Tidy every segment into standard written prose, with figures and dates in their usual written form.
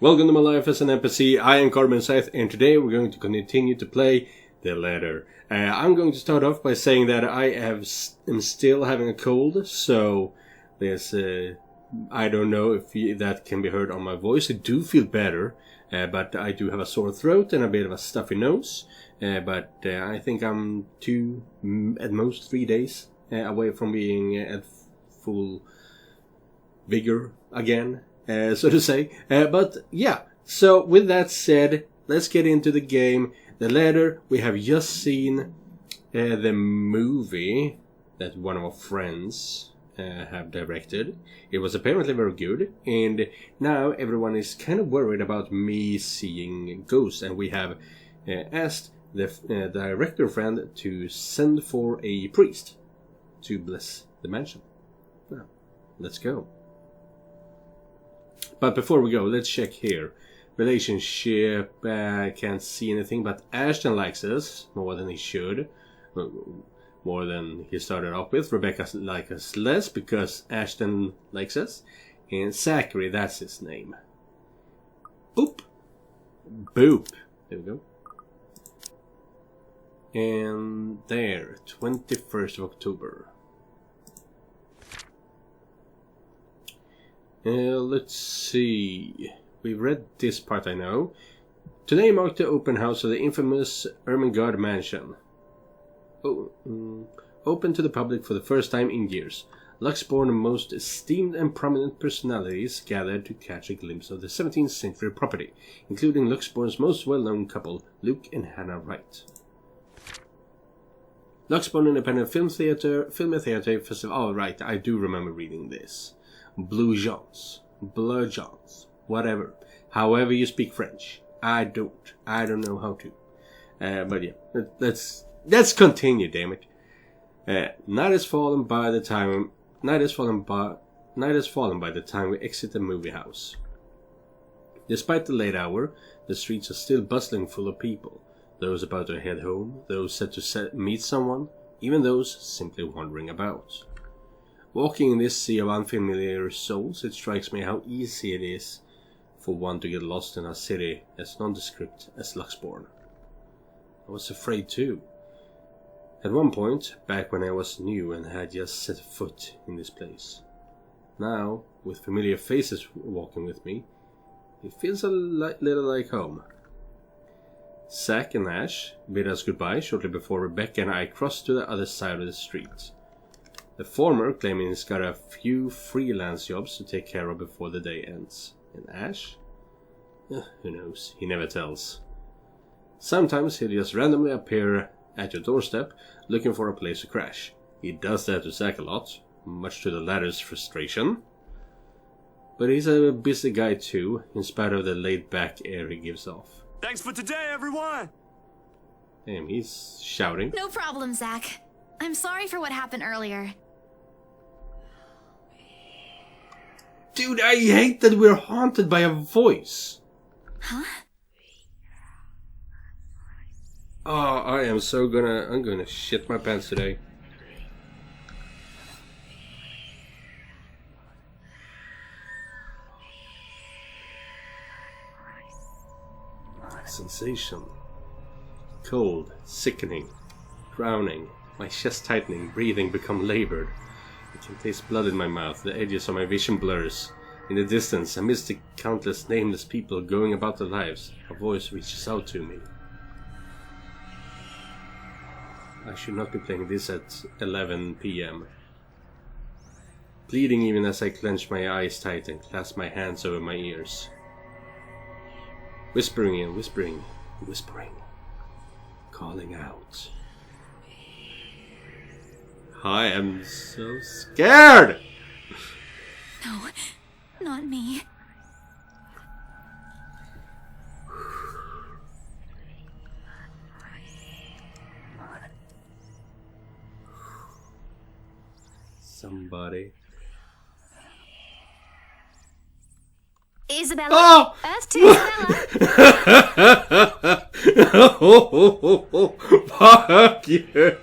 Welcome to my life as an NPC. I am Carbon Scythe, and today we're going to continue to play The Ladder. I'm going to start off by saying that I am still having a cold, so there's I don't know if that can be heard on my voice. I do feel better, but I do have a sore throat and a bit of a stuffy nose. But I think I'm at most 3 days away from being at full vigor again. So to say. But yeah, so with that said, let's get into the game. The Ladder, we have just seen the movie that one of our friends have directed. It was apparently very good, and now everyone is kind of worried about me seeing ghosts, and we have asked the director friend to send for a priest to bless the mansion. Now, let's go. But before we go, let's check here. Relationship, can't see anything, but Ashton likes us more than he should. More than he started off with. Rebecca likes us less because Ashton likes us. And Zachary, that's his name. Boop. Boop. There we go. And there, 21st of October. Let's see. We've read this part, I know. Today marked the open house of the infamous Ermengarde mansion. Open to the public for the first time in years. Luxbourne's most esteemed and prominent personalities gathered to catch a glimpse of the 17th century property, including Luxbourne's most well-known couple, Luke and Hannah Wright. Luxbourne Independent Film and Theatre Festival. Oh, right, I do remember reading this. Blue Johns, whatever. However you speak French. I don't know how to. But yeah, let's continue, damn it. Night has fallen by the time we exit the movie house. Despite the late hour, the streets are still bustling full of people. Those about to head home, those set to meet someone, even those simply wandering about. Walking in this sea of unfamiliar souls, it strikes me how easy it is for one to get lost in a city as nondescript as Luxbourne. I was afraid too. At one point, back when I was new and had just set foot in this place. Now, with familiar faces walking with me, it feels a little like home. Zach and Ash bid us goodbye shortly before Rebecca and I crossed to the other side of the street. The former claiming he's got a few freelance jobs to take care of before the day ends. And Ash? Who knows? He never tells. Sometimes he'll just randomly appear at your doorstep looking for a place to crash. He does that to Zach a lot, much to the latter's frustration. But he's a busy guy too, in spite of the laid-back air he gives off. Thanks for today, everyone! Damn, he's shouting. No problem, Zach. I'm sorry for what happened earlier. Dude, I hate that we're haunted by a voice. Huh? Oh, I'm gonna shit my pants today. Sensation. Cold, sickening, drowning, my chest tightening, breathing become labored. I can taste blood in my mouth, the edges of my vision blurs. In the distance, amidst the countless nameless people going about their lives, a voice reaches out to me. I should not be playing this at 11 p.m. Bleeding even as I clench my eyes tight and clasp my hands over my ears. Whispering and whispering, whispering. Calling out. I am so scared! No, not me. Somebody. Isabella. Oh! That's to Isabella. Oh, fuck you!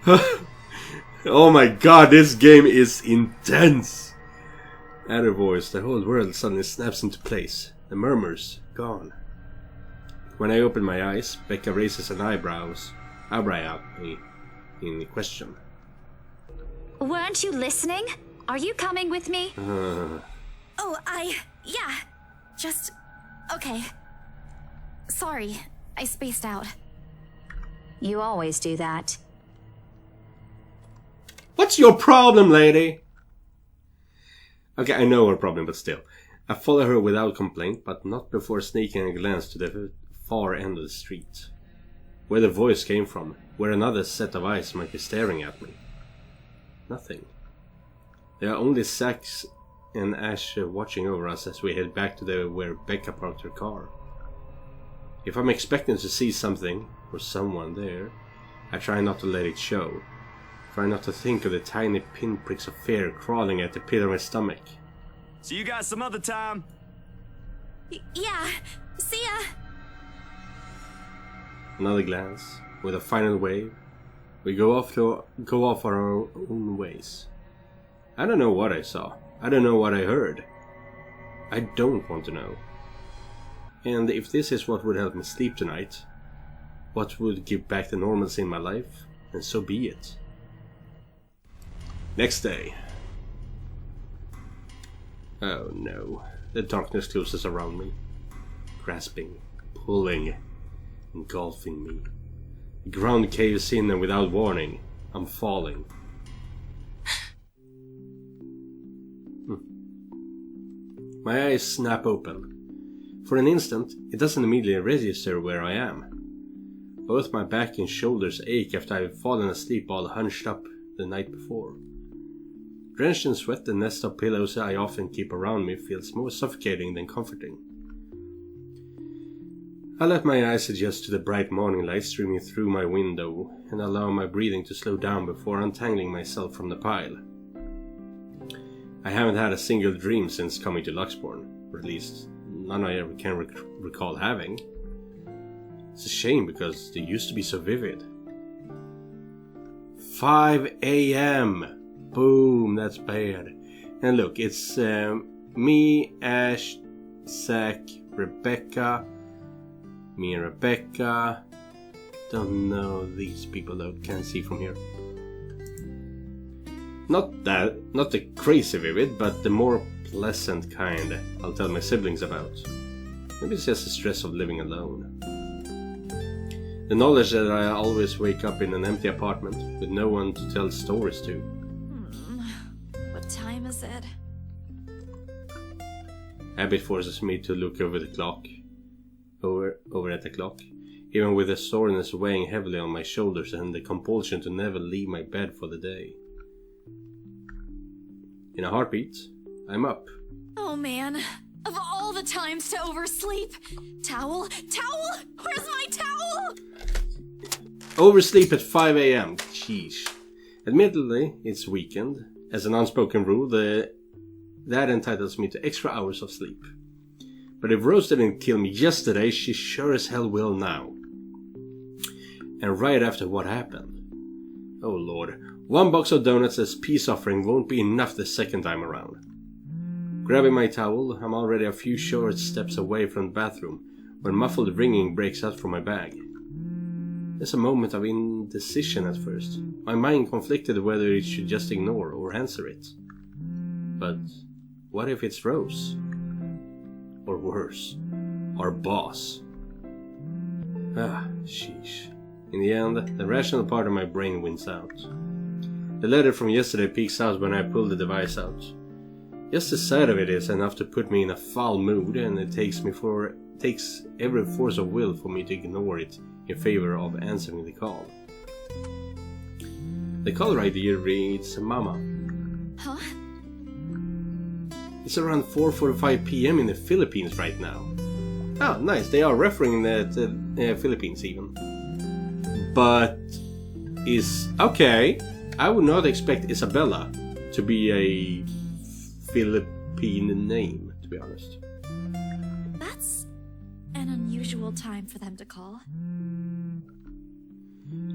Oh my god, this game is intense! At her voice, the whole world suddenly snaps into place. The murmurs gone. When I open my eyes, Becca raises an eyebrow at me in question. Weren't you listening? Are you coming with me? Oh, yeah. Just... okay. Sorry, I spaced out. You always do that. What's your problem, lady? Okay, I know her problem, but still. I follow her without complaint, but not before sneaking a glance to the far end of the street. Where the voice came from, where another set of eyes might be staring at me. Nothing. There are only Sax and Ash watching over us as we head back to where Becca parked her car. If I'm expecting to see something, or someone there, I try not to let it show. Try not to think of the tiny pinpricks of fear crawling at the pit of my stomach. So you got some other time? Yeah, see ya! Another glance, with a final wave, we go off our own ways. I don't know what I saw. I don't know what I heard. I don't want to know. And if this is what would help me sleep tonight, what would give back the normalcy in my life, then so be it. Next day. Oh no, the darkness closes around me, grasping, pulling, engulfing me. The ground caves in and without warning, I'm falling. My eyes snap open. For an instant, it doesn't immediately register where I am. Both my back and shoulders ache after I've fallen asleep all hunched up the night before. Drenched in sweat, the nest of pillows I often keep around me feels more suffocating than comforting. I let my eyes adjust to the bright morning light streaming through my window and allow my breathing to slow down before untangling myself from the pile. I haven't had a single dream since coming to Luxborn, or at least none I ever can recall having. It's a shame because they used to be so vivid. 5 a.m. Boom, that's bad. And look, it's me, Ash, Zach, Rebecca. Me and Rebecca. Don't know these people though, can't see from here. Not the crazy vivid, but the more pleasant kind I'll tell my siblings about. Maybe it's just the stress of living alone. The knowledge that I always wake up in an empty apartment with no one to tell stories to. What time is it? Habit forces me to look over the clock. Over at the clock. Even with the soreness weighing heavily on my shoulders and the compulsion to never leave my bed for the day. In a heartbeat, I'm up. Oh man, of all the times to oversleep. Towel? Where's my towel? Oversleep at 5 a.m. Sheesh. Admittedly, it's weekend. As an unspoken rule, that entitles me to extra hours of sleep. But if Rose didn't kill me yesterday, she sure as hell will now. And right after what happened. Oh lord, 1 box of donuts as peace offering won't be enough the second time around. Grabbing my towel, I'm already a few short steps away from the bathroom when muffled ringing breaks out from my bag. There's a moment of indecision at first. My mind conflicted whether it should just ignore or answer it. But what if it's Rose? Or worse, our boss. Sheesh. In the end, the rational part of my brain wins out. The letter from yesterday peeks out when I pull the device out. Just the sight of it is enough to put me in a foul mood, and it takes every force of will for me to ignore it in favor of answering the call. The caller ID reads Mama. Huh? It's around 4:45 p.m. in the Philippines right now. Oh, nice. They are referring the Philippines even. But okay. I would not expect Isabella to be a Philippine name, to be honest. That's an unusual time for them to call.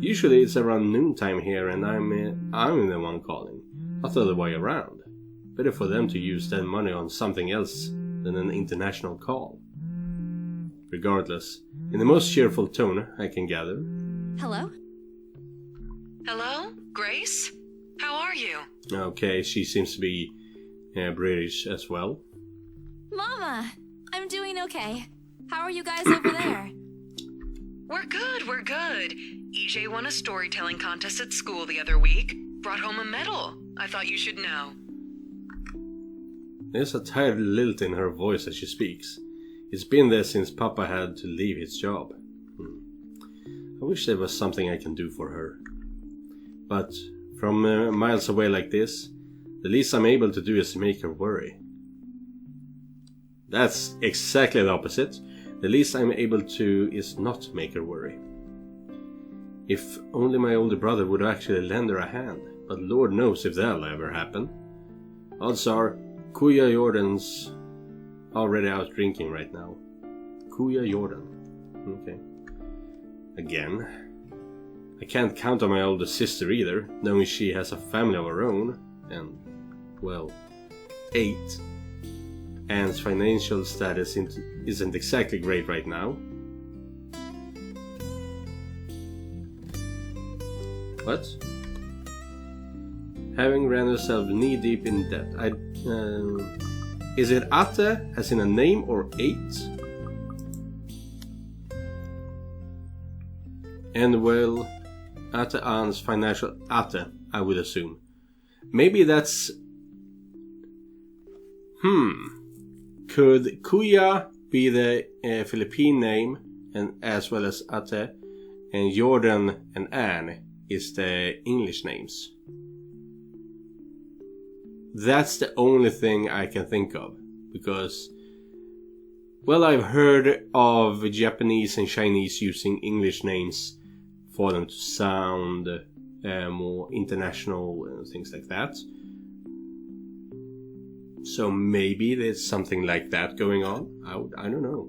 Usually it's around noontime here and I'm the one calling, not the other way around. Better for them to use that money on something else than an international call. Regardless, in the most cheerful tone I can gather. Hello? Hello? Grace? How are you? Okay, she seems to be British as well. Mama! I'm doing okay. How are you guys over there? We're good. EJ won a storytelling contest at school the other week. Brought home a medal. I thought you should know. There's a tired lilt in her voice as she speaks. It's been there since Papa had to leave his job. I wish there was something I can do for her. But from miles away like this, the least I'm able to do is make her worry. That's exactly the opposite. The least I'm able to is not make her worry. If only my older brother would actually lend her a hand, but Lord knows if that'll ever happen. Odds are, Kuya Jordan's already out drinking right now. Kuya Jordan. Okay. Again. I can't count on my older sister either, knowing she has a family of her own, and, well, 8. Anne's financial status isn't exactly great right now. What? Having ran herself knee deep in debt. Is it Ate as in a name or 8? And well, Ate Anne's financial Ate, I would assume. Maybe that's... Could Kuya be the Philippine name, and as well as Ate, and Jordan and Anne is the English names? That's the only thing I can think of, because, well, I've heard of Japanese and Chinese using English names for them to sound more international and things like that. So maybe there's something like that going on. I don't know.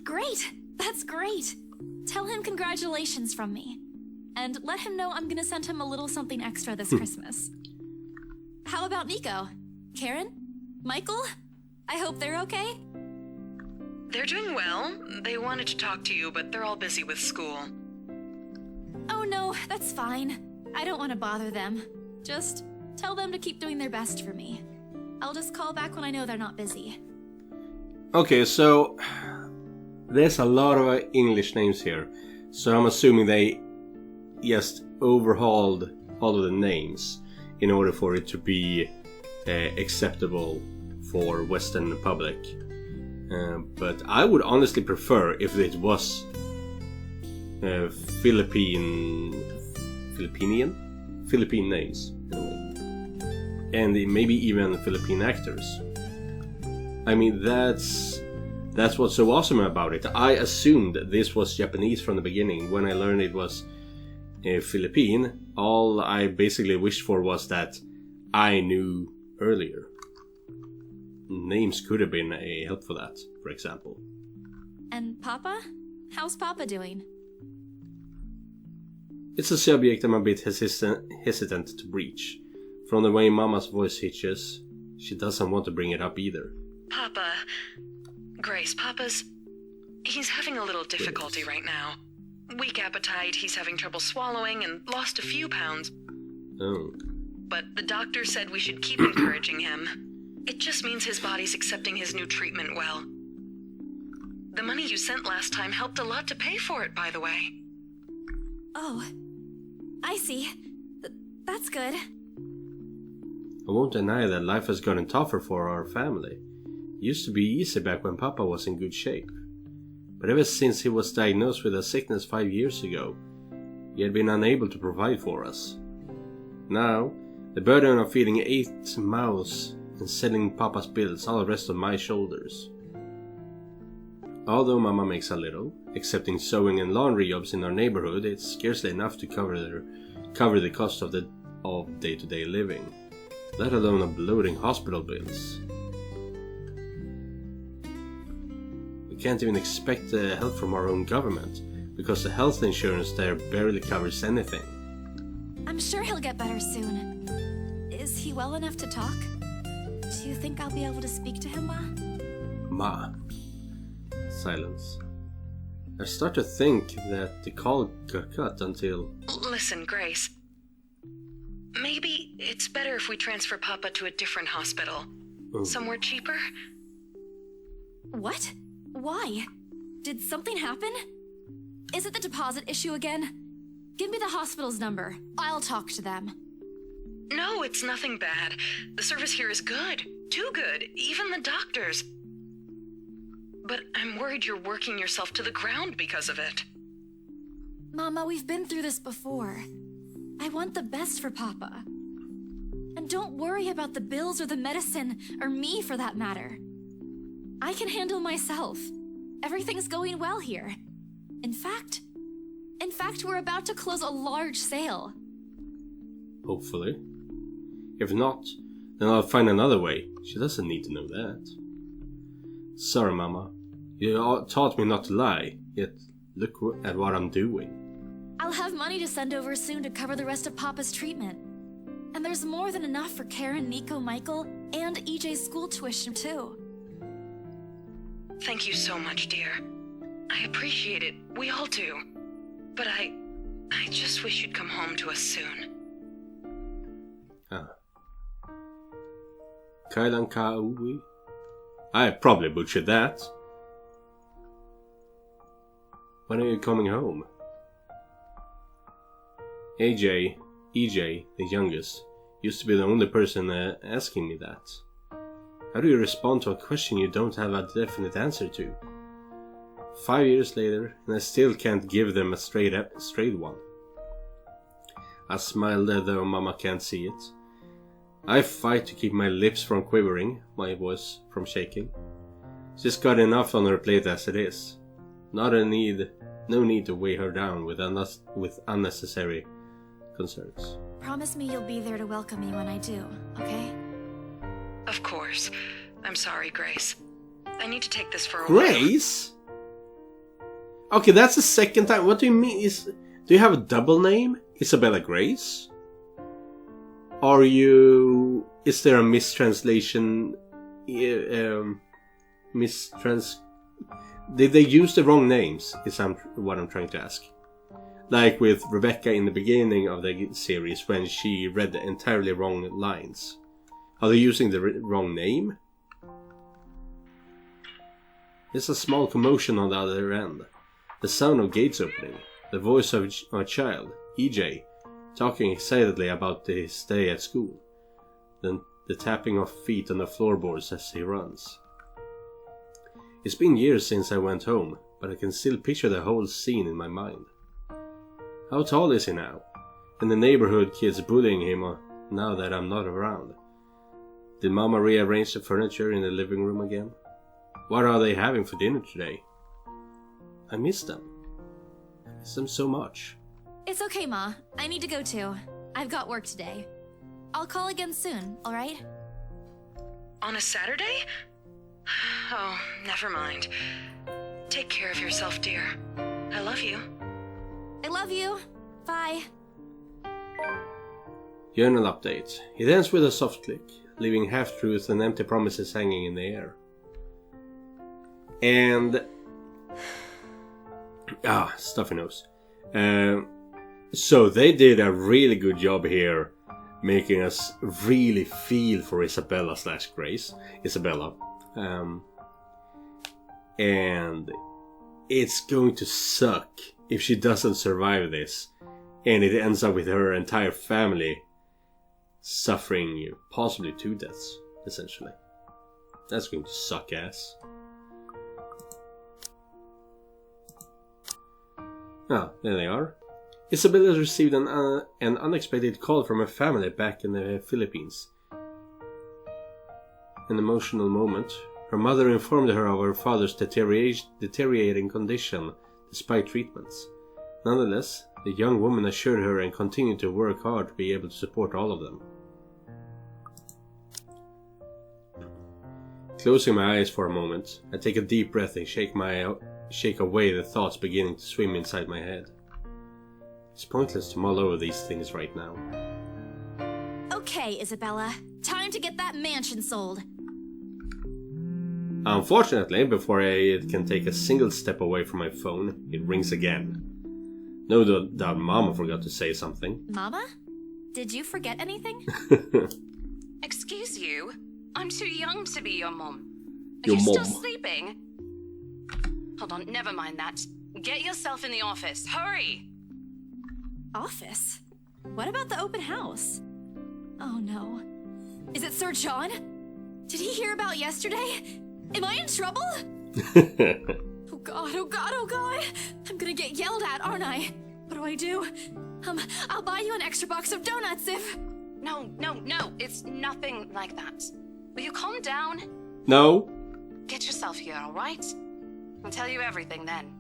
Great! That's great! Tell him congratulations from me. And let him know I'm gonna send him a little something extra this Christmas. How about Nico? Karen? Michael? I hope they're okay? They're doing well. They wanted to talk to you, but they're all busy with school. Oh no, that's fine. I don't want to bother them. Just tell them to keep doing their best for me. I'll just call back when I know they're not busy. Okay, so there's a lot of English names here. So I'm assuming they just overhauled all of the names in order for it to be acceptable for Western public. But I would honestly prefer if it was Philippine names in a way. And maybe even Philippine actors. I mean, that's what's so awesome about it. I assumed this was Japanese from the beginning. When I learned it was Philippine, all I basically wished for was that I knew earlier. Names could have been a help for that, for example. And Papa? How's Papa doing? It's a subject I'm a bit hesitant to breach. From the way Mama's voice hitches, she doesn't want to bring it up either. Papa... Grace, he's having a little difficulty right now. Weak appetite, he's having trouble swallowing, and lost a few pounds. Oh. But the doctor said we should keep encouraging him. It just means his body's accepting his new treatment well. The money you sent last time helped a lot to pay for it, by the way. Oh, I see. That's good. I won't deny that life has gotten tougher for our family. It used to be easy back when Papa was in good shape. But ever since he was diagnosed with a sickness 5 years ago, he had been unable to provide for us. Now, the burden of feeding 8 mouths and selling Papa's bills all rest on my shoulders. Although Mama makes a little, excepting sewing and laundry jobs in our neighborhood, it's scarcely enough to cover the cost of day-to-day living, let alone a bloating hospital bills. can't even expect help from our own government, because the health insurance there barely covers anything. I'm sure he'll get better soon. Is he well enough to talk? Do you think I'll be able to speak to him, Ma? Ma. Silence. I start to think that the call got cut until... Listen, Grace. Maybe it's better if we transfer Papa to a different hospital. Oh. Somewhere cheaper? What? Why? Did something happen? Is it the deposit issue again? Give me the hospital's number. I'll talk to them. No, it's nothing bad. The service here is good. Too good. Even the doctors. But I'm worried you're working yourself to the ground because of it. Mama, we've been through this before. I want the best for Papa. And don't worry about the bills or the medicine, or me for that matter. I can handle myself. Everything's going well here. In fact, we're about to close a large sale. Hopefully. If not, then I'll find another way. She doesn't need to know that. Sorry, Mama. You taught me not to lie, yet look at what I'm doing. I'll have money to send over soon to cover the rest of Papa's treatment. And there's more than enough for Karen, Nico, Michael, and EJ's school tuition too. Thank you so much, dear. I appreciate it. We all do. But I just wish you'd come home to us soon. Ah. Kailan Kauwi? I probably butchered that. When are you coming home? EJ, the youngest, used to be the only person asking me that. How do you respond to a question you don't have a definite answer to? 5 years later, and I still can't give them a straight one. I smiled though Mama can't see it. I fight to keep my lips from quivering, my voice from shaking. She's got enough on her plate as it is. No need to weigh her down with unnecessary concerns. Promise me you'll be there to welcome me when I do, okay? Of course. I'm sorry, Grace. I need to take this for a Grace? Okay, that's the second time. What do you mean? Do you have a double name? Isabella Grace? Is there a mistranslation? Did they use the wrong names? Is what I'm trying to ask. Like with Rebecca in the beginning of the series when she read the entirely wrong lines. Are they using the wrong name? There's a small commotion on the other end. The sound of gates opening. The voice of a child, EJ, talking excitedly about his day at school. Then the tapping of feet on the floorboards as he runs. It's been years since I went home, but I can still picture the whole scene in my mind. How tall is he now? And the neighborhood kids bullying him now that I'm not around. Did Mama rearrange the furniture in the living room again? What are they having for dinner today? I miss them. I miss them so much. It's okay, Ma. I need to go too. I've got work today. I'll call again soon, alright? On a Saturday? Oh, never mind. Take care of yourself, dear. I love you. I love you. Bye. Journal update. It ends with a soft click, leaving half-truths and empty promises hanging in the air. And... stuffy nose. So they did a really good job here, making us really feel for Isabella/Grace. Isabella. And it's going to suck if she doesn't survive this, and it ends up with her entire family suffering possibly 2 deaths, essentially. That's going to suck ass. There they are. Isabella received an unexpected call from her family back in the Philippines. An emotional moment. Her mother informed her of her father's deteriorating condition despite treatments. Nonetheless, the young woman assured her and continued to work hard to be able to support all of them. Closing my eyes for a moment, I take a deep breath and shake away the thoughts beginning to swim inside my head. It's pointless to mull over these things right now. Okay, Isabella. Time to get that mansion sold. Unfortunately, before I can take a single step away from my phone, it rings again. No doubt Mama forgot to say something. Mama? Did you forget anything? Excuse you? I'm too young to be your mom. Are Your you mom. still sleeping? Hold on, never mind that. Get yourself in the office. Hurry! Office? What about the open house? Oh no. Is it Sir John? Did he hear about yesterday? Am I in trouble? Oh god, oh god, oh god! I'm gonna get yelled at, aren't I? What do I do? I'll buy you an extra box of donuts if... No, it's nothing like that. Will you calm down? No? Get yourself here, alright? I'll tell you everything then.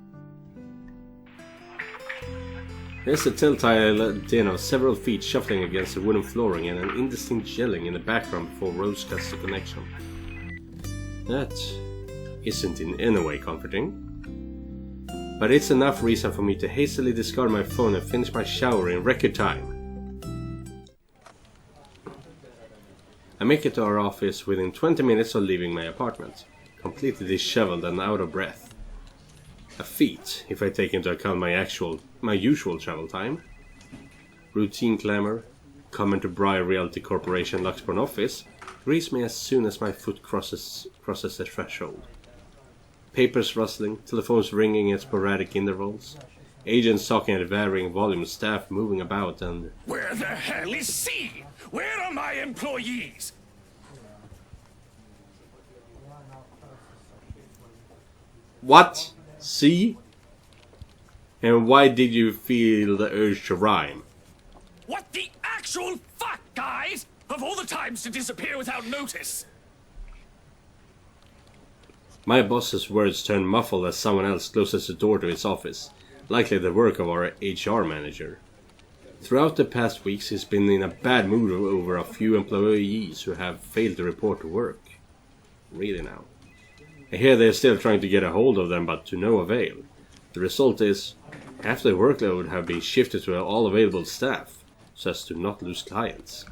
There's a telltale din of several feet shuffling against the wooden flooring and an indistinct yelling in the background before Rose cuts the connection. That isn't in any way comforting. But it's enough reason for me to hastily discard my phone and finish my shower in record time. I make it to our office within 20 minutes of leaving my apartment, completely disheveled and out of breath. A feat, if I take into account my usual travel time. Routine clamor, coming to Briar Realty Corporation Luxburn office, greets me as soon as my foot crosses the threshold. Papers rustling, telephones ringing at sporadic intervals, agents talking at varying volumes, staff moving about, and... Where the hell is C? Where are my employees? What? See? And why did you feel the urge to rhyme? What the actual fuck, guys? Of all the times to disappear without notice. My boss's words turn muffled as someone else closes the door to his office, likely the work of our HR manager. Throughout the past weeks, he's been in a bad mood over a few employees who have failed to report to work. Really now. I hear they're still trying to get a hold of them, but to no avail. The result is, half the workload have been shifted to all available staff, so as to not lose clients.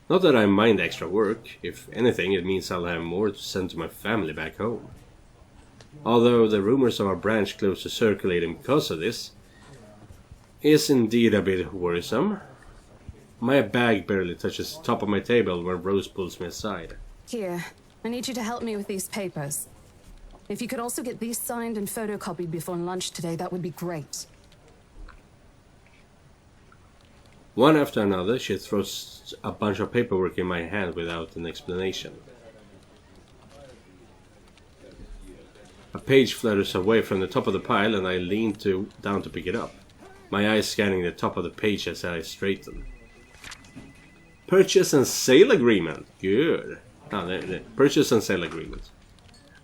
Not that I mind extra work. If anything, it means I'll have more to send to my family back home. Although the rumors of our branch close to circulating because of this is indeed a bit worrisome. My bag barely touches the top of my table when Rose pulls me aside. Here, I need you to help me with these papers. If you could also get these signed and photocopied before lunch today, that would be great. One after another, she throws a bunch of paperwork in my hand without an explanation. A page flutters away from the top of the pile and I lean down to pick it up, my eyes scanning the top of the page as I straighten. Purchase and sale agreement! Good. Purchase and sale agreement.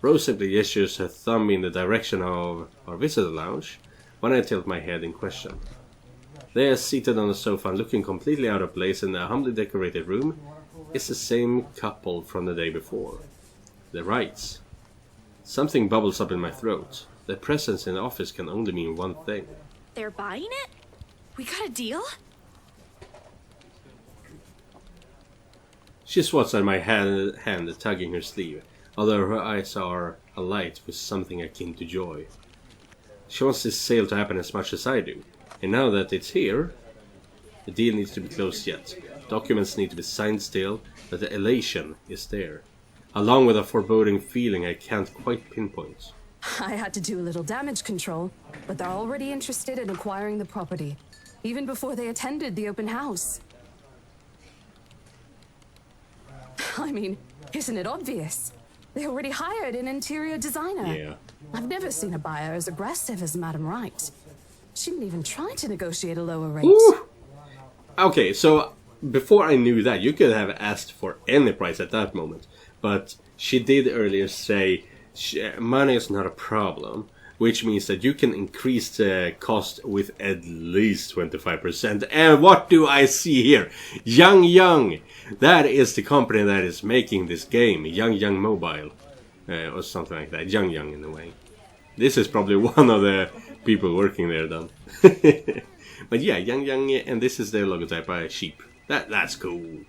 Rose simply gestures her thumb in the direction of our visitor lounge when I tilt my head in question. There, seated on the sofa and looking completely out of place in a humbly decorated room, is the same couple from the day before. The Wrights. Something bubbles up in my throat. Their presence in the office can only mean one thing. They're buying it? We got a deal? She swats at my hand, tugging her sleeve, although her eyes are alight with something akin to joy. She wants this sale to happen as much as I do, and now that it's here, the deal needs to be closed yet. Documents need to be signed still, but the elation is there, along with a foreboding feeling I can't quite pinpoint. I had to do a little damage control, but they're already interested in acquiring the property, even before they attended the open house. I mean, isn't it obvious? They already hired an interior designer. Yeah. I've never seen a buyer as aggressive as Madame Wright. She didn't even try to negotiate a lower rate. Ooh. Okay, so before I knew that, you could have asked for any price at that moment. But she did earlier say, money is not a problem. which means that you can increase the cost with at least 25%. And what do I see here? Young. That is the company that is making this game. Young Mobile. Or something like that. Young in a way. This is probably one of the people working there then. But yeah, Young, and this is their logotype by a sheep. That's cool.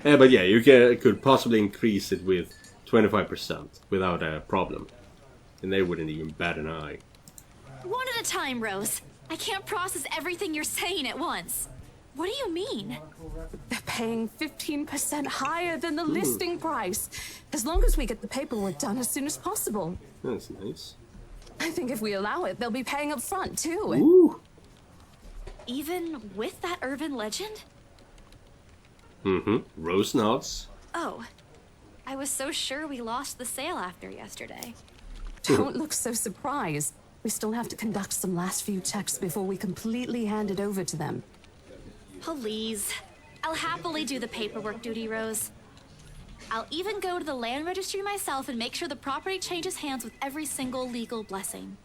But yeah, you could possibly increase it with 25% without a problem. And they wouldn't even bat an eye. One at a time, Rose. I can't process everything you're saying at once. What do you mean? They're paying 15% higher than the listing price. As long as we get the paperwork done as soon as possible. That's nice. I think if we allow it, they'll be paying up front, too. Ooh. Even with that urban legend? Rose nods. Oh, I was so sure we lost the sale after yesterday. Don't look so surprised. We still have to conduct some last few checks before we completely hand it over to them. Please. I'll happily do the paperwork duty, Rose. I'll even go to the land registry myself and make sure the property changes hands with every single legal blessing.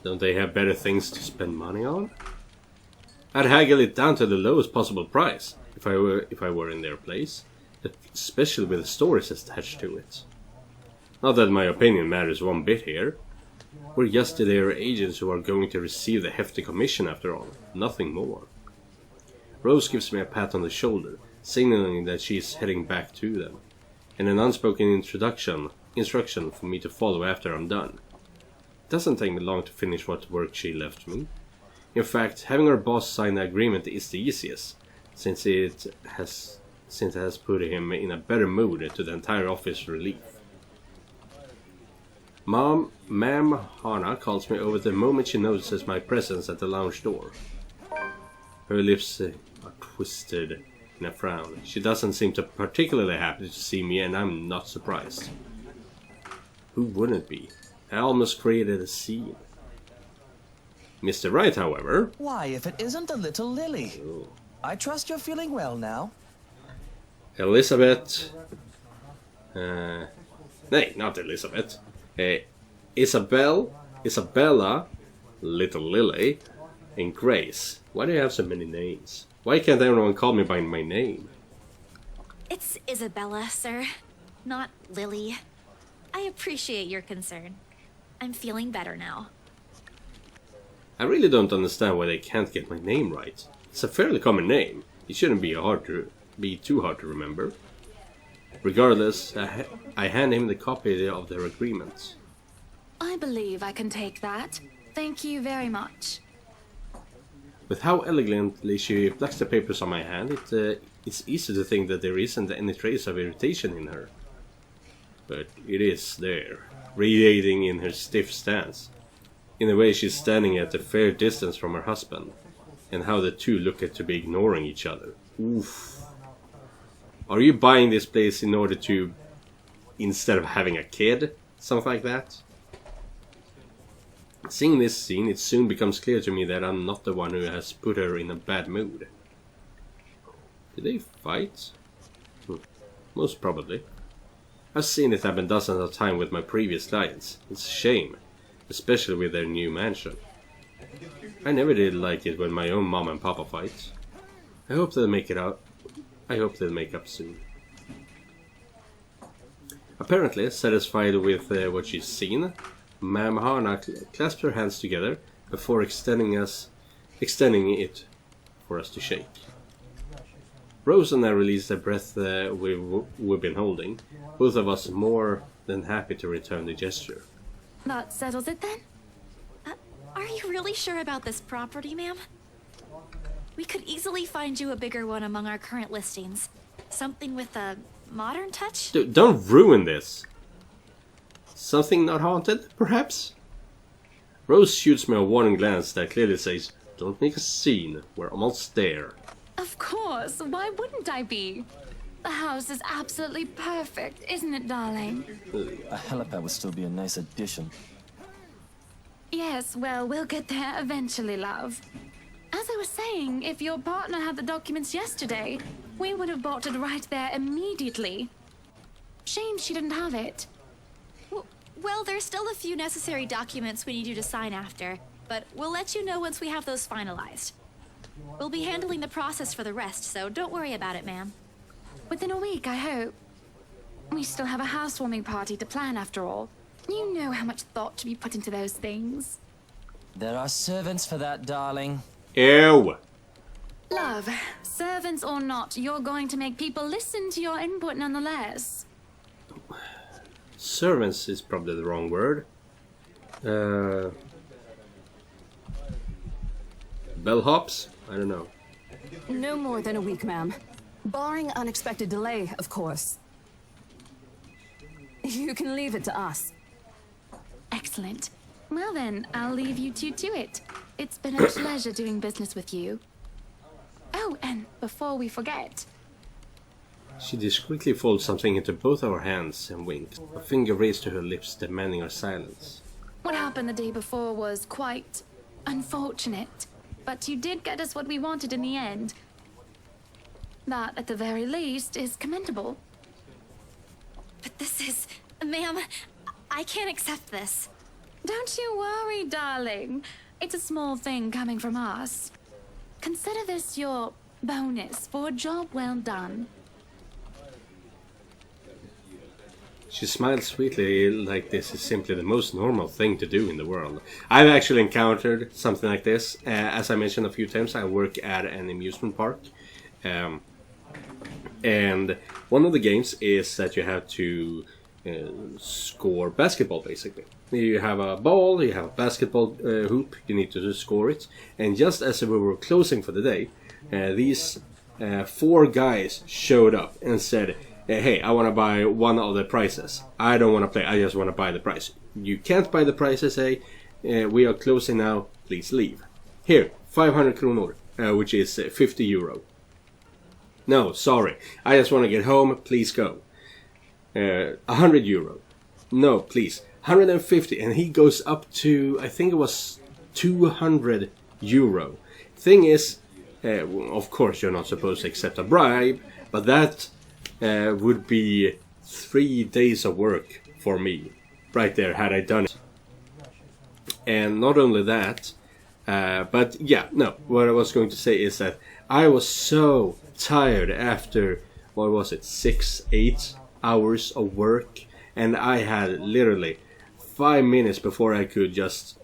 Don't they have better things to spend money on? I'd haggle it down to the lowest possible price if I were in their place, especially with the stories attached to it. Not that my opinion matters one bit here. We're just their agents who are going to receive the hefty commission after all, nothing more. Rose gives me a pat on the shoulder, signaling that she is heading back to them, and an unspoken instruction for me to follow after I'm done. It doesn't take me long to finish what work she left me. In fact, having our boss sign the agreement is the easiest, since it has put him in a better mood to the entire office relief. Ma'am Hana calls me over the moment she notices my presence at the lounge door. Her lips are twisted in a frown. She doesn't seem to particularly happy to see me, and I'm not surprised. Who wouldn't be? I almost created a scene. Mr. Wright, however... Why, if it isn't the little Lily. Oh. I trust you're feeling well now. Elizabeth... Nay, not Elizabeth. Isabella, Little Lily, and Grace. Why do you have so many names? Why can't everyone call me by my name? It's Isabella, sir. Not Lily. I appreciate your concern. I'm feeling better now. I really don't understand why they can't get my name right. It's a fairly common name. It shouldn't be too hard to remember. Regardless, I hand him the copy of their agreement. I believe I can take that. Thank you very much. With how elegantly she plucks the papers on my hand, it's easy to think that there isn't any trace of irritation in her. But it is there, radiating in her stiff stance. In the way she's standing at a fair distance from her husband, and how the two look to be ignoring each other. Oof. Are you buying this place in order to, instead of having a kid? Something like that? Seeing this scene, it soon becomes clear to me that I'm not the one who has put her in a bad mood. Did they fight? Most probably. I've seen it happen dozens of times with my previous clients. It's a shame, especially with their new mansion. I never did like it when my own mom and papa fight. I hope they'll make it out. I hope they'll make up soon. Apparently, satisfied with what she's seen, Ma'am Hana clasped her hands together before extending it for us to shake. Rose and I released the breath we've been holding, both of us more than happy to return the gesture. That settles it then? Are you really sure about this property, ma'am? We could easily find you a bigger one among our current listings. Something with a modern touch? Don't ruin this! Something not haunted, perhaps? Rose shoots me a warning glance that clearly says, "Don't make a scene, we're almost there." Of course, why wouldn't I be? The house is absolutely perfect, isn't it, darling? A helipad would still be a nice addition. Yes, well, we'll get there eventually, love. As I was saying, if your partner had the documents yesterday, we would have bought it right there immediately. Shame she didn't have it. Well, there's still a few necessary documents we need you to sign after, but we'll let you know once we have those finalized. We'll be handling the process for the rest, so don't worry about it, ma'am. Within a week, I hope. We still have a housewarming party to plan, after all. You know how much thought should be put into those things. There are servants for that, darling. Ew! Love, servants or not, you're going to make people listen to your input nonetheless. Servants is probably the wrong word. Bellhops? I don't know. No more than a week, ma'am. Barring unexpected delay, of course. You can leave it to us. Excellent. Well then, I'll leave you two to it. It's been a pleasure doing business with you. Oh, and before we forget... She discreetly folds something into both our hands and winks, a finger raised to her lips, demanding our silence. What happened the day before was quite unfortunate, but you did get us what we wanted in the end. That, at the very least, is commendable. But this is... Ma'am, I can't accept this. Don't you worry, darling. It's a small thing coming from us. Consider this your bonus for a job well done. She smiles sweetly, like this is simply the most normal thing to do in the world. I've actually encountered something like this. As I mentioned a few times, I work at an amusement park. And one of the games is that you have to score basketball, basically. You have a ball, you have a basketball hoop, you need to score it. And just as we were closing for the day, these 4 guys showed up and said, hey, I want to buy one of the prizes. I don't want to play, I just want to buy the prize. You can't buy the prizes, we are closing now, please leave. Here, 500 kronor, which is 50 euro. No, sorry, I just want to get home, please go. 100 euro. No, please. 150, and he goes up to, I think it was 200 euro. Thing is, of course you're not supposed to accept a bribe, but that would be 3 days of work for me, right there, had I done it. And not only that, but yeah, no, what I was going to say is that I was so tired after, what was it, 6-8 hours of work, and I had literally 5 minutes before I could just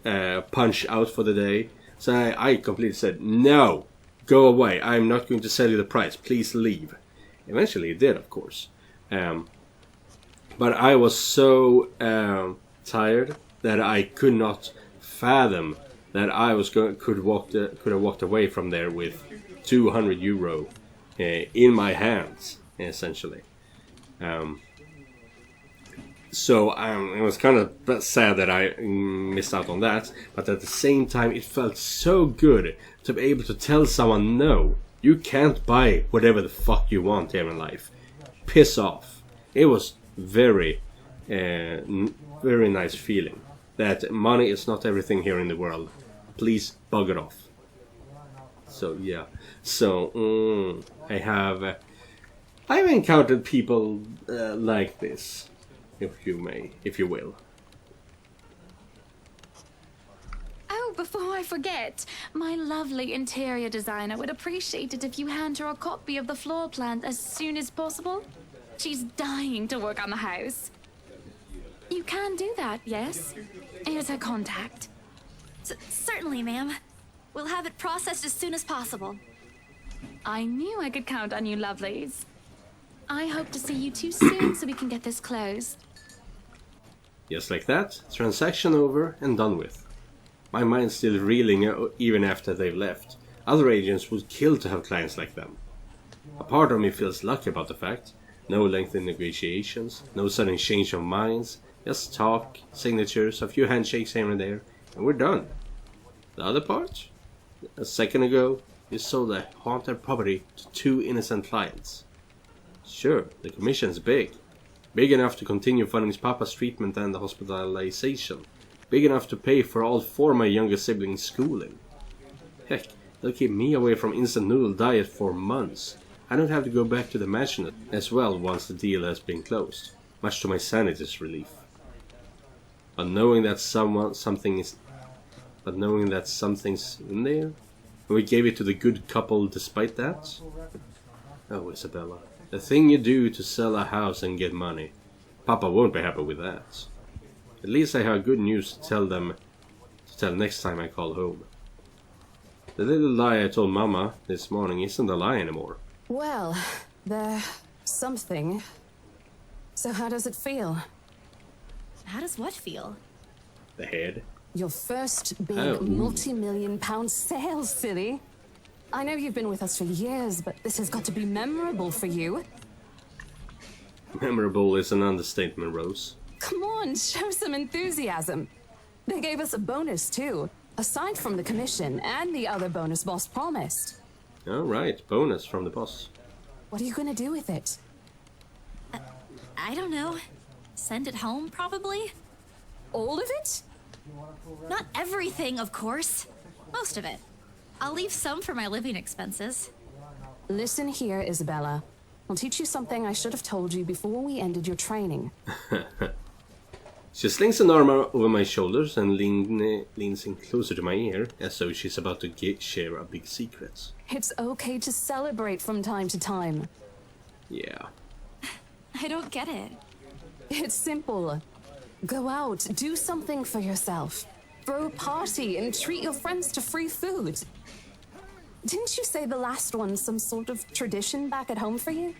punch out for the day. So I completely said, no, go away, I'm not going to sell you the price, please leave. Eventually it did, of course. But I was so tired that I could not fathom that I was could have walked away from there with 200 euro in my hands, essentially. So it was kind of sad that I missed out on that, but at the same time it felt so good to be able to tell someone, no, you can't buy whatever the fuck you want here in life. Piss off. It was very nice feeling that money is not everything here in the world. Please bug it off. So yeah, so I've encountered people like this, if you will. Oh, before I forget, my lovely interior designer would appreciate it if you hand her a copy of the floor plan as soon as possible. She's dying to work on the house. You can do that, yes? Here's her contact. Certainly, ma'am. We'll have it processed as soon as possible. I knew I could count on you, lovelies. I hope to see you two soon so we can get this closed. Just like that, transaction over and done with. My mind's still reeling even after they've left. Other agents would kill to have clients like them. A part of me feels lucky about the fact. No lengthy negotiations, no sudden change of minds, just talk, signatures, a few handshakes here and there, and we're done. The other part? A second ago, you sold a haunted property to 2 innocent clients. Sure, the commission's big. Big enough to continue funding Papa's treatment and the hospitalization. Big enough to pay for all 4 of my younger siblings' schooling. Heck, they'll keep me away from instant noodle diet for months. I don't have to go back to the mansion as well once the deal has been closed. Much to my sanity's relief. But knowing that something's in there, and we gave it to the good couple despite that. Oh, Isabella, the thing you do to sell a house and get money. Papa won't be happy with that. At least I have good news to tell next time I call home. The little lie I told Mama this morning isn't a lie anymore. Well, there's something. So how does it feel? How does what feel? The head. Your first big multi-million-pound sale, silly. I know you've been with us for years, but this has got to be memorable for you. Memorable is an understatement, Rose. Come on, show some enthusiasm. They gave us a bonus, too. Aside from the commission and the other bonus boss promised. All right, bonus from the boss. What are you gonna do with it? I don't know. Send it home, probably? All of it? Not everything, of course. Most of it. I'll leave some for my living expenses. Listen here, Isabella. I'll teach you something I should have told you before we ended your training. She slings an arm over my shoulders and leans in closer to my ear, as though she's about to share a big secret. It's okay to celebrate from time to time. Yeah. I don't get it. It's simple. Go out, do something for yourself. Throw a party and treat your friends to free food. Didn't you say the last one's some sort of tradition back at home for you?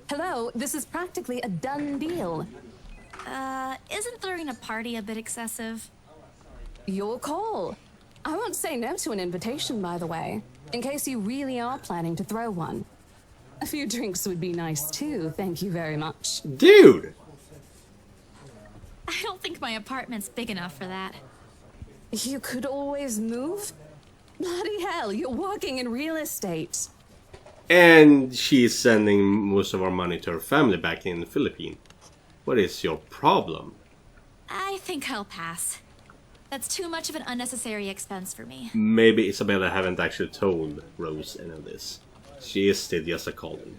Hello, this is practically a done deal. Isn't throwing a party a bit excessive? Your call. I won't say no to an invitation, by the way, in case you really are planning to throw one. A few drinks would be nice too, thank you very much. Dude! I don't think my apartment's big enough for that. You could always move? Bloody hell, you're working in real estate. And she's sending most of our money to her family back in the Philippines. What is your problem? I think I'll pass. That's too much of an unnecessary expense for me. Maybe Isabella haven't actually told Rose any of this. She is still just a colleague,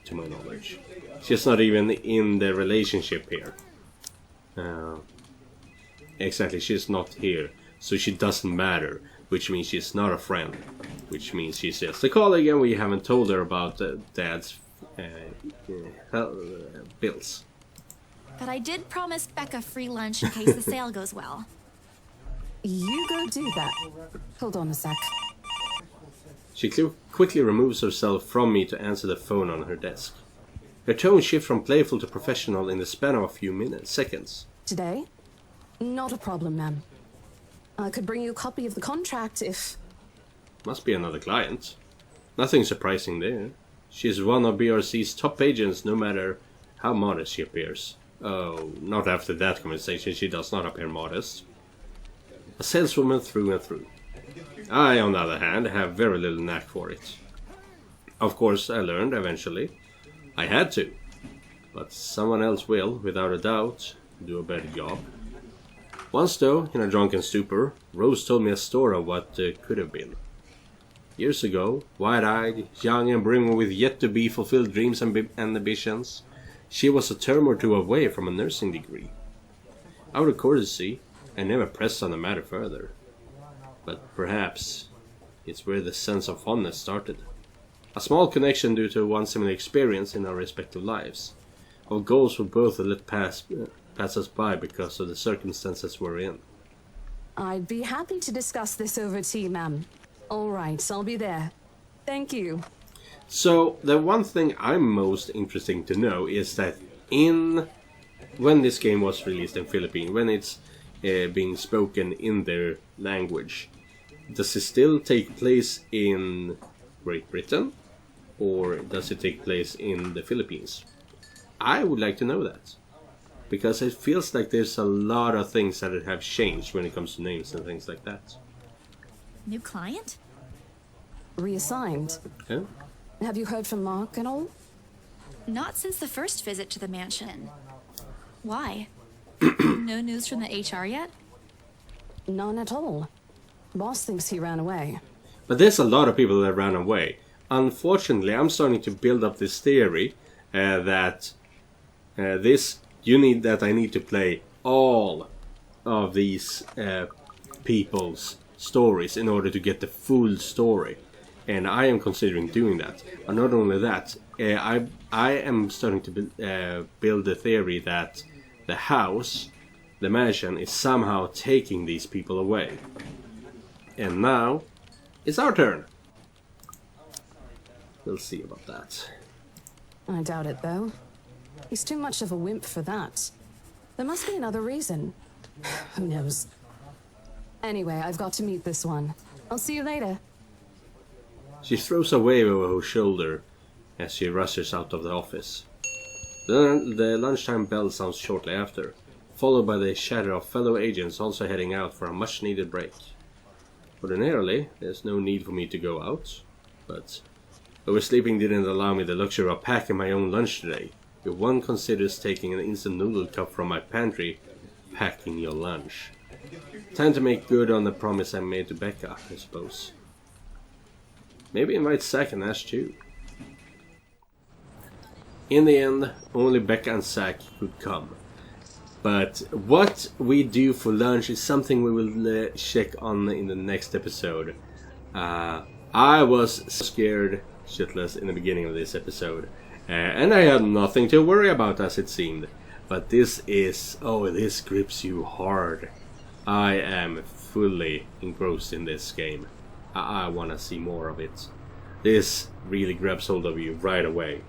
to my knowledge. She's not even in the relationship here. Exactly, she's not here, so she doesn't matter, which means she's not a friend, which means she's just a colleague, and we haven't told her about Dad's bills. But I did promise Becca free lunch in case the sale goes well. You go do that. Hold on a sec. She quickly removes herself from me to answer the phone on her desk. Her tone shifts from playful to professional in the span of a few seconds. Today? Not a problem, ma'am. I could bring you a copy of the contract if... Must be another client. Nothing surprising there. She's one of BRC's top agents, no matter how modest she appears. Oh, not after that conversation, she does not appear modest. A saleswoman through and through. I, on the other hand, have very little knack for it. Of course, I learned eventually. I had to. But someone else will, without a doubt, do a better job. Once though, in a drunken stupor, Rose told me a story of what could have been. Years ago, wide-eyed, young and brimming with yet-to-be-fulfilled dreams and ambitions, she was a term or two away from a nursing degree. Out of courtesy, I never pressed on the matter further. But perhaps it's where the sense of fondness started. A small connection due to one similar experience in our respective lives. Of goals we both let pass us by because of the circumstances we're in. I'd be happy to discuss this over tea, ma'am. All right, I'll be there. Thank you. So, the one thing I'm most interested to know is that when this game was released in Philippines, when it's being spoken in their language, does it still take place in Great Britain? Or does it take place in the Philippines? I would like to know that. Because it feels like there's a lot of things that have changed when it comes to names and things like that. New client? Reassigned. Yeah? Have you heard from Mark at all? Not since the first visit to the mansion. Why? No news from the HR yet? None at all. Boss thinks he ran away. But there's a lot of people that ran away. Unfortunately, I'm starting to build up this theory that this you need that I need to play all of these people's stories in order to get the full story, and I am considering doing that. And not only that, I am starting to build the theory that the house, the mansion, is somehow taking these people away. And now it's our turn. We'll see about that. I doubt it, though. He's too much of a wimp for that. There must be another reason. Who knows? Anyway, I've got to meet this one. I'll see you later. She throws a wave over her shoulder as she rushes out of the office. The lunchtime bell sounds shortly after, followed by the chatter of fellow agents also heading out for a much-needed break. Ordinarily, there's no need for me to go out, but oversleeping didn't allow me the luxury of packing my own lunch today. If one considers taking an instant noodle cup from my pantry, packing your lunch. Time to make good on the promise I made to Becca, I suppose. Maybe invite Zack and Ash too. In the end, only Becca and Zack could come. But what we do for lunch is something we will check on in the next episode. I was scared shitless in the beginning of this episode. And I had nothing to worry about, as it seemed. But this is... oh, this grips you hard. I am fully engrossed in this game. I want to see more of it. This really grabs hold of you right away.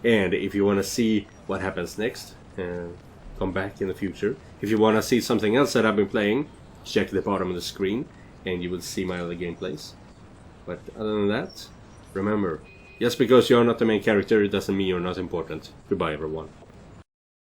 And if you want to see what happens next, come back in the future. If you want to see something else that I've been playing, check the bottom of the screen and you will see my other gameplays. But other than that, remember, just because you're not the main character, it doesn't mean you're not important. Goodbye, everyone.